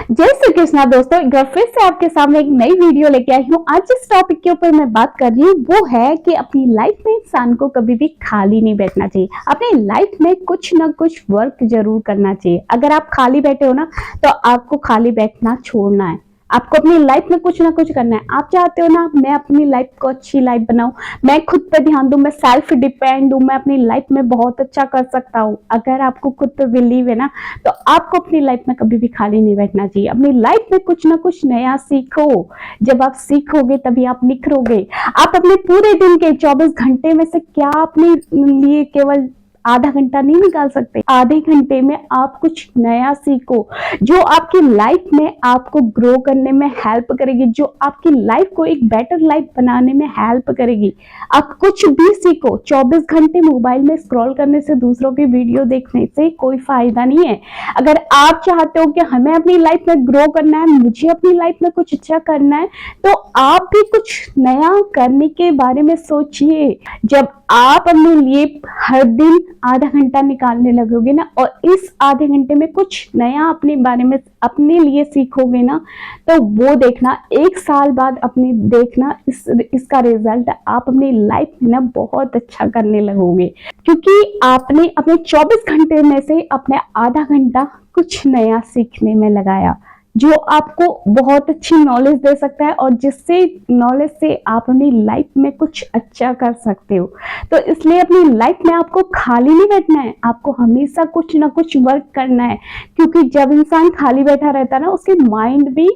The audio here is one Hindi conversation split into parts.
जय श्री कृष्णा दोस्तों, एक बार फिर से आपके सामने एक नई वीडियो लेके आई हूँ। आज जिस टॉपिक के ऊपर मैं बात कर रही हूँ वो है कि अपनी लाइफ में इंसान को कभी भी खाली नहीं बैठना चाहिए। अपनी लाइफ में कुछ ना कुछ वर्क जरूर करना चाहिए। अगर आप खाली बैठे हो ना तो आपको खाली बैठना छोड़ना है। आपको अपनी लाइफ में कुछ ना कुछ करना है। आप चाहते हो ना मैं अपनी लाइफ को अच्छी लाइफ बनाऊं, मैं खुद पे ध्यान दूं, मैं सेल्फ डिपेंड हूं, मैं अपनी लाइफ में बहुत अच्छा कर सकता हूं। अगर आपको खुद पे बिलीव है ना तो आपको अपनी लाइफ में कभी भी खाली नहीं बैठना चाहिए। अपनी लाइफ में कुछ ना कुछ नया सीखो। जब आप सीखोगे तभी आप निखरोगे। आप अपने पूरे दिन के 24 घंटे में से क्या अपने लिए केवल आधा घंटा नहीं निकाल सकते? आधे घंटे में आप कुछ नया सीखो जो आपकी लाइफ में आपको ग्रो करने में हेल्प करेगी, जो आपकी लाइफ को एक बेटर लाइफ बनाने में हेल्प करेगी। आप कुछ भी सीखो। 24 घंटे मोबाइल में स्क्रॉल करने से, दूसरों की वीडियो देखने से कोई फायदा नहीं है। अगर आप चाहते हो कि हमें अपनी लाइफ में ग्रो करना है, मुझे अपनी लाइफ में कुछ अच्छा करना है, तो आप भी कुछ नया करने के बारे में सोचिए। जब आप अपने लिए हर दिन आधा घंटा निकालने लगोगे ना और इस आधे घंटे में कुछ नया अपने बारे में अपने लिए सीखोगे ना, तो वो देखना 1 साल बाद अपनी देखना इसका रिजल्ट आप अपनी लाइफ में ना बहुत अच्छा करने लगोगे, क्योंकि आपने अपने 24 घंटे में से अपने आधा घंटा कुछ नया सीखने में लगाया, जो आपको बहुत अच्छी नॉलेज दे सकता है और जिससे नॉलेज से आप अपनी लाइफ में कुछ अच्छा कर सकते हो। तो इसलिए अपनी लाइफ में आपको खाली नहीं बैठना है, आपको हमेशा कुछ ना कुछ वर्क करना है। क्योंकि जब इंसान खाली बैठा रहता है ना, उसके माइंड भी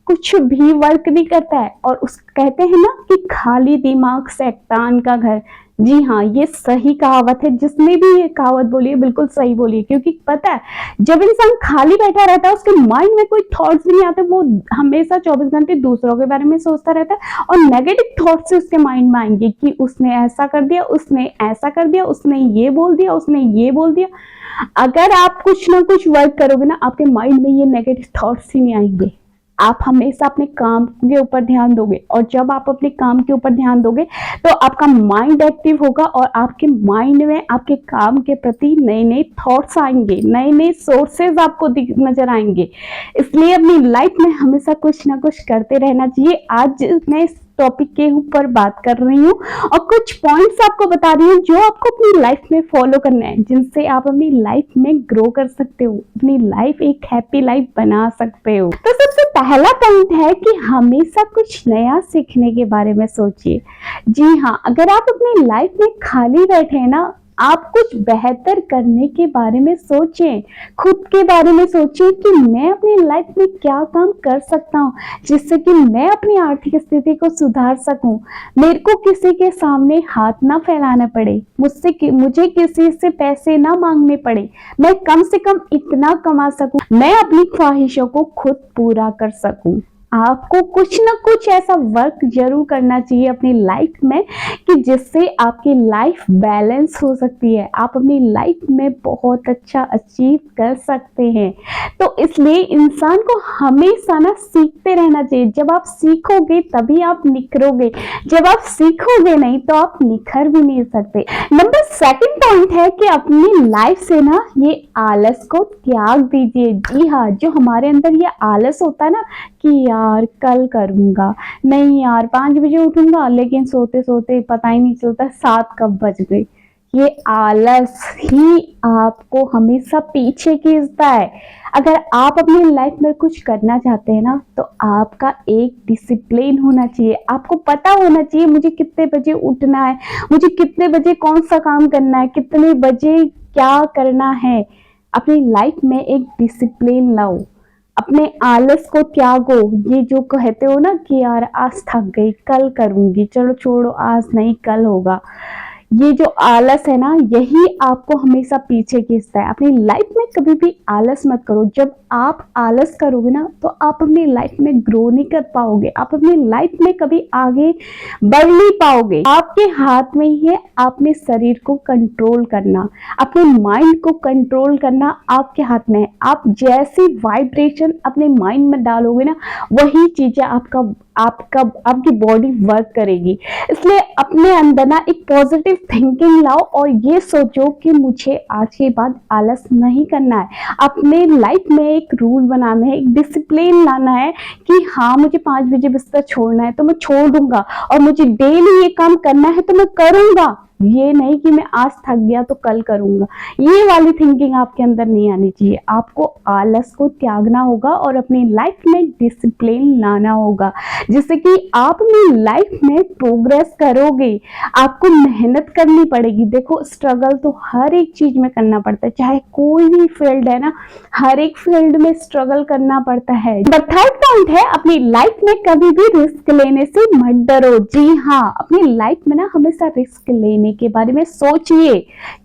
कुछ भी वर्क नहीं करता है। और उस कहते हैं ना कि खाली दिमाग शैतान का घर। जी हाँ, ये सही कहावत है। जिसने भी ये कहावत बोली है बिल्कुल सही बोली है। क्योंकि पता है जब इंसान खाली बैठा रहता है उसके माइंड में कोई थॉट्स भी नहीं आते। वो हमेशा 24 घंटे दूसरों के बारे में सोचता रहता है और नेगेटिव थॉट्स से उसके माइंड में आएंगे कि उसने ऐसा कर दिया, उसने ऐसा कर दिया, उसने ये बोल दिया, उसने ये बोल दिया। अगर आप कुछ ना कुछ वर्क करोगे ना, आपके माइंड में ये नेगेटिव थॉट्स ही नहीं आएंगे। आप हमेशा अपने काम के ऊपर ध्यान दोगे और जब आप अपने काम के ऊपर ध्यान दोगे तो आपका माइंड एक्टिव होगा और आपके माइंड में आपके काम के प्रति नए नए थॉट्स आएंगे, नए नए सोर्सेज आपको नजर आएंगे। इसलिए अपनी लाइफ में हमेशा कुछ ना कुछ करते रहना चाहिए। आज मैं इस टॉपिक के ऊपर बात कर रही हूँ और कुछ पॉइंट्स आपको बता रही हूँ जो आपको अपनी लाइफ में फॉलो करना है, जिनसे आप अपनी लाइफ में ग्रो कर सकते हो, अपनी लाइफ एक हैप्पी लाइफ बना सकते हो। तो सबसे पहला पॉइंट है कि हमेशा कुछ नया सीखने के बारे में सोचिए। जी हाँ, अगर आप अपनी लाइफ में खाली बैठे हैं ना, आप कुछ बेहतर करने के बारे में सोचें। खुद के बारे में सोचें कि मैं अपनी लाइफ में क्या काम कर सकता हूँ जिससे कि मैं अपनी आर्थिक स्थिति को सुधार सकूं। मेरे को किसी के सामने हाथ ना फैलाना पड़े, मुझे किसी से पैसे ना मांगने पड़े, मैं कम से कम इतना कमा सकूं, मैं अपनी ख्वाहिशों को खुद पूरा कर सकूं। आपको कुछ ना कुछ ऐसा वर्क जरूर करना चाहिए अपनी लाइफ में कि जिससे आपकी लाइफ बैलेंस हो सकती है, आप अपनी लाइफ में बहुत अच्छा अचीव कर सकते हैं। तो इसलिए इंसान को हमेशा ना सीखते रहना चाहिए। जब आप सीखोगे तभी आप निखरोगे, जब आप सीखोगे नहीं तो आप निखर भी नहीं सकते। नंबर 2 पॉइंट है कि अपनी लाइफ से ना ये आलस को त्याग दीजिए। जी हाँ, जो हमारे अंदर ये आलस होता है ना कि यार कल करूंगा, नहीं यार 5 बजे उठूंगा, लेकिन सोते सोते पता ही नहीं चलता 7 कब बज गए। ये आलस ही आपको हमेशा पीछे खींचता है। अगर आप अपनी लाइफ में कुछ करना चाहते हैं ना तो आपका एक डिसिप्लिन होना चाहिए। आपको पता होना चाहिए मुझे कितने बजे उठना है, मुझे कितने बजे कौन सा काम करना है, कितने बजे क्या करना है। अपनी लाइफ में एक डिसिप्लिन लाओ, अपने आलस को त्यागो। ये जो कहते हो ना कि यार आज थक गई, कल करूंगी, चलो छोड़ो, आज नहीं कल होगा, ये जो आलस है ना यही आपको हमेशा पीछे खींचता है। अपनी लाइफ में कभी भी आलस मत करो। जब आप आलस करोगे ना तो आप अपनी लाइफ में ग्रो नहीं कर पाओगे, आप अपनी लाइफ में कभी आगे बढ़ नहीं पाओगे। आपके हाथ में ही है अपने शरीर को कंट्रोल करना, अपने माइंड को कंट्रोल करना आपके हाथ में है। आप जैसी वाइब्रेशन अपने माइंड में डालोगे ना वही चीजें आपका आपकी बॉडी वर्क करेगी। इसलिए अपने अंदर ना एक पॉजिटिव थिंकिंग लाओ और ये सोचो कि मुझे आज के बाद आलस नहीं करना है। अपने लाइफ में एक रूल बनाना है, एक डिसिप्लिन लाना है कि हाँ मुझे 5 बजे बिस्तर छोड़ना है तो मैं छोड़ दूंगा, और मुझे डेली ये काम करना है तो मैं करूंगा। ये नहीं कि मैं आज थक गया तो कल करूंगा, ये वाली थिंकिंग आपके अंदर नहीं आनी चाहिए। आपको आलस को त्यागना होगा और अपनी लाइफ में डिसिप्लिन लाना होगा, जिससे कि आप अपनी लाइफ में प्रोग्रेस करोगे। आपको मेहनत करनी पड़ेगी। देखो स्ट्रगल तो हर एक चीज में करना पड़ता है, चाहे कोई भी फील्ड है ना, हर एक फील्ड में स्ट्रगल करना पड़ता है। द थर्ड पॉइंट है, अपनी लाइफ में कभी भी रिस्क लेने से मत डरो। जी हाँ, अपनी लाइफ में ना हमेशा रिस्क लेने के बारे में सोचिए,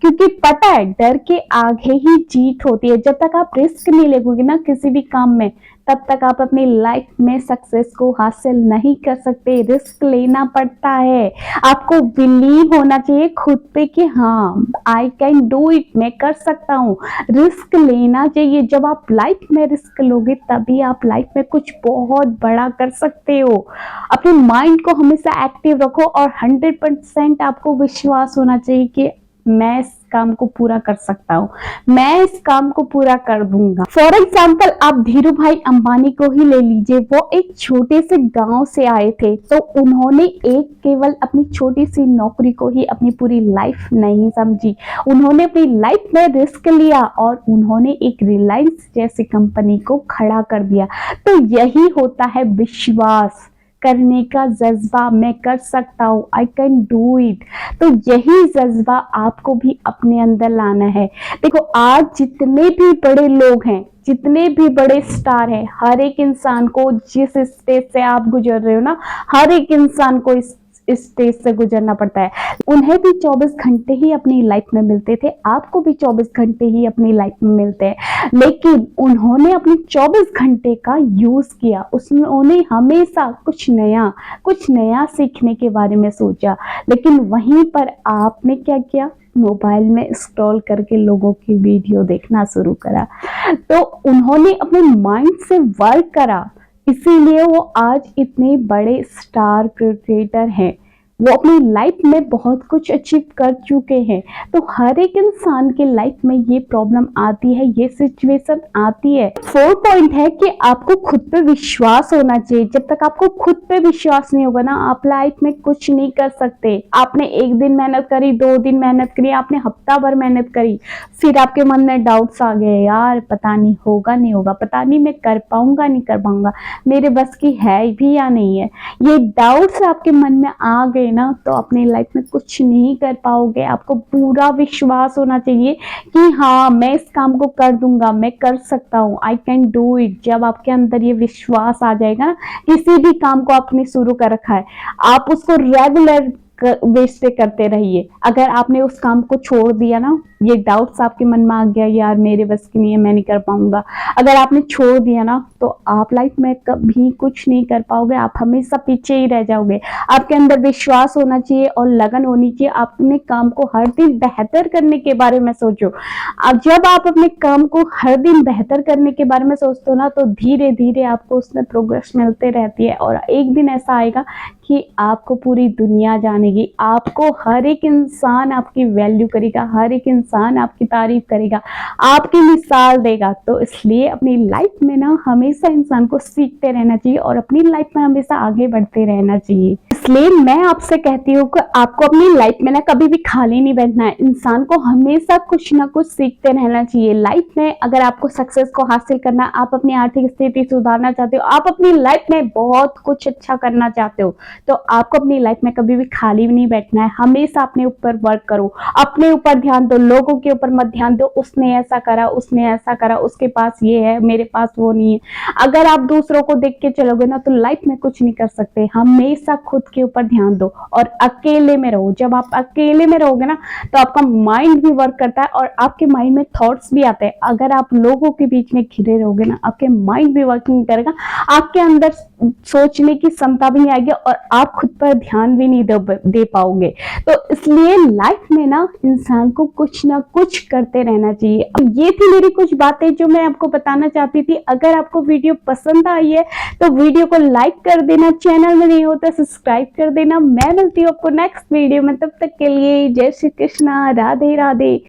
क्योंकि पता है डर के आगे ही जीत होती है। जब तक आप रिस्क नहीं लेंगे ना किसी भी काम में, तब तक आप अपनी लाइफ में सक्सेस को हासिल नहीं कर सकते। रिस्क लेना पड़ता है। आपको बिलीव होना चाहिए खुद पे कि हाँ आई कैन डू इट, मैं कर सकता हूँ। रिस्क लेना चाहिए। जब आप लाइफ में रिस्क लोगे तभी आप लाइफ में कुछ बहुत बड़ा कर सकते हो। अपने माइंड को हमेशा एक्टिव रखो और 100% आपको विश्वास होना चाहिए कि मैं इस काम को पूरा कर सकता हूँ, मैं इस काम को पूरा कर दूंगा। फॉर एग्जाम्पल आप धीरू भाई अंबानी को ही ले लीजिए। वो एक छोटे से गांव से आए थे, तो उन्होंने एक केवल अपनी छोटी सी नौकरी को ही अपनी पूरी लाइफ नहीं समझी। उन्होंने अपनी लाइफ में रिस्क लिया और उन्होंने एक रिलायंस जैसी कंपनी को खड़ा कर दिया। तो यही होता है विश्वास करने का जज्बा। मैं कर सकता हूँ, आई कैन डू इट। तो यही जज्बा आपको भी अपने अंदर लाना है। देखो आज जितने भी बड़े लोग हैं, जितने भी बड़े स्टार हैं, हर एक इंसान को जिस स्टेज से आप गुजर रहे हो ना, हर एक इंसान को इस स्टेज से गुजरना पड़ता है। उन्हें भी 24 घंटे ही अपनी लाइफ में मिलते थे, आपको भी 24 घंटे ही अपनी लाइफ में मिलते हैं, लेकिन उन्होंने अपने 24 घंटे का यूज किया। उन्होंने हमेशा कुछ नया सीखने के बारे में सोचा। लेकिन वहीं पर आपने क्या किया, मोबाइल में स्क्रॉल करके लोगों की वीडियो देखना शुरू करा। तो उन्होंने अपने माइंड से वर्क करा, इसीलिए वो आज इतने बड़े स्टार क्रिकेटर हैं। वो अपनी लाइफ में बहुत कुछ अचीव कर चुके हैं। तो हर एक इंसान के लाइफ में ये प्रॉब्लम आती है, ये सिचुएशन आती है। 4 पॉइंट है कि आपको खुद पे विश्वास होना चाहिए। जब तक आपको खुद पे विश्वास नहीं होगा ना, आप लाइफ में कुछ नहीं कर सकते। आपने एक दिन मेहनत करी, 2 दिन मेहनत करी, आपने हफ्ता भर मेहनत करी, फिर आपके मन में डाउट्स आ गए, यार पता नहीं होगा नहीं होगा, पता नहीं मैं कर पाऊंगा नहीं कर पाऊंगा, मेरे बस की है भी या नहीं है। ये डाउट्स आपके मन में आ गए ना, तो अपनी लाइफ में कुछ नहीं कर पाओगे। आपको पूरा विश्वास होना चाहिए कि हाँ मैं इस काम को कर दूंगा, मैं कर सकता हूँ, आई कैन डू इट। जब आपके अंदर ये विश्वास आ जाएगा ना, किसी भी काम को आपने शुरू कर रखा है, आप उसको रेगुलर बेस पे करते रहिए। अगर आपने उस काम को छोड़ दिया ना, ये डाउट्स आपके मन में आ गया, यार मेरे बस की नहीं है, मैं नहीं कर पाऊंगा, अगर आपने छोड़ दिया ना, तो आप लाइफ में कभी कुछ नहीं कर पाओगे। आप हमेशा पीछे ही रह जाओगे। आपके अंदर विश्वास होना चाहिए और लगन होनी चाहिए। आप अपने काम को हर दिन बेहतर करने के बारे में सोचो। अब जब आप अपने काम को हर दिन बेहतर करने के बारे में सोचते हो ना, तो धीरे धीरे आपको उसमें प्रोग्रेस मिलते रहती है। और एक दिन ऐसा आएगा कि आपको पूरी दुनिया जानेगी, आपको हर एक इंसान आपकी वैल्यू करेगा, हर एक इंसान आपकी तारीफ करेगा, आपकी मिसाल देगा। तो इसलिए अपनी लाइफ में ना हमेशा इंसान को सीखते रहना चाहिए और अपनी लाइफ में हमेशा आगे बढ़ते रहना चाहिए। इसलिए मैं आपसे कहती हूँ कि आपको अपनी लाइफ में ना कभी भी खाली नहीं बैठना है। इंसान को हमेशा कुछ ना कुछ सीखते रहना चाहिए। लाइफ में अगर आपको सक्सेस को हासिल करना, आप अपनी आर्थिक स्थिति सुधारना चाहते हो, आप अपनी लाइफ में बहुत कुछ अच्छा करना चाहते हो, तो आपको अपनी लाइफ में कभी भी खाली नहीं बैठना है। हमेशा अपने ऊपर वर्क करो, अपने ऊपर ध्यान दो, लोगों के ऊपर मत ध्यान दो, उसने ऐसा करा, उसने ऐसा करा, उसके पास ये है, मेरे पास वो नहीं है। अगर आप दूसरों को देख के चलोगे ना, तो लाइफ में कुछ नहीं कर सकते। हमेशा खुद के के ऊपर ध्यान दो और अकेले में रहो। जब आप अकेले में रहोगे ना तो आपका माइंड भी वर्क करता है और आपके माइंड में थॉट्स भी आते हैं। अगर आप लोगों के बीच में घिरे रहोगे ना, आपके माइंड भी वर्किंग करेगा, आपके अंदर सोचने की क्षमता भी नहीं आएगी और आप खुद पर ध्यान भी नहीं दे पाओगे। तो इसलिए लाइफ में ना इंसान को कुछ ना कुछ करते रहना चाहिए। अब ये थी मेरी कुछ बातें जो मैं आपको बताना चाहती थी। अगर आपको वीडियो पसंद आई है तो वीडियो को लाइक कर देना, चैनल में नहीं होता सब्सक्राइब कर देना। मैं मिलती हूँ आपको नेक्स्ट वीडियो में, तब तक के लिए जय श्री कृष्णा, राधे राधे।